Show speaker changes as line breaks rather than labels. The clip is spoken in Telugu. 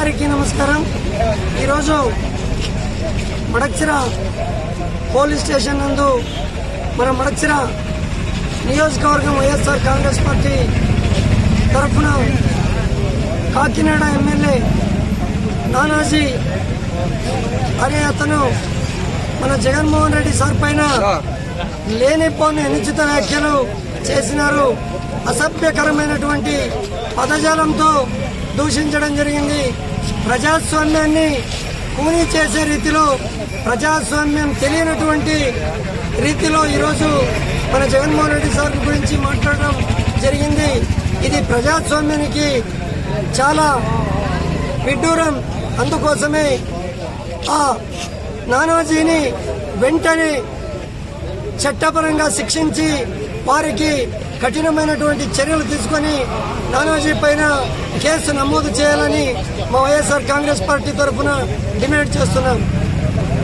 అందరికీ నమస్కారం. ఈరోజు మడక్సిర పోలీస్ స్టేషన్ నందు మన మడక్సిర నియోజకవర్గం వైఎస్ఆర్ కాంగ్రెస్ పార్టీ తరఫున కాకినాడ ఎమ్మెల్యే నానాజీ అనే అతను మన జగన్మోహన్ రెడ్డి సార్ పైన లేనిపోని అనుచిత వ్యాఖ్యలు చేసినారు. అసభ్యకరమైనటువంటి పదజాలంతో దూషించడం జరిగింది. ప్రజాస్వామ్యాన్ని కూనీ చేసే రీతిలో, ప్రజాస్వామ్యం తెలియనటువంటి రీతిలో ఈరోజు మన జగన్మోహన్ రెడ్డి సార్ గురించి మాట్లాడడం జరిగింది. ఇది ప్రజాస్వామ్యానికి చాలా విడ్డూరం. అందుకోసమే ఆ నానాజీని వెంటనే చట్టపరంగా శిక్షించి వారికి కఠినమైనటువంటి చర్యలు తీసుకొని నానాజీ పైన కేసు నమోదు చేయాలని మా వైఎస్ఆర్ కాంగ్రెస్ పార్టీ తరఫున డిమాండ్ చేస్తున్నాం.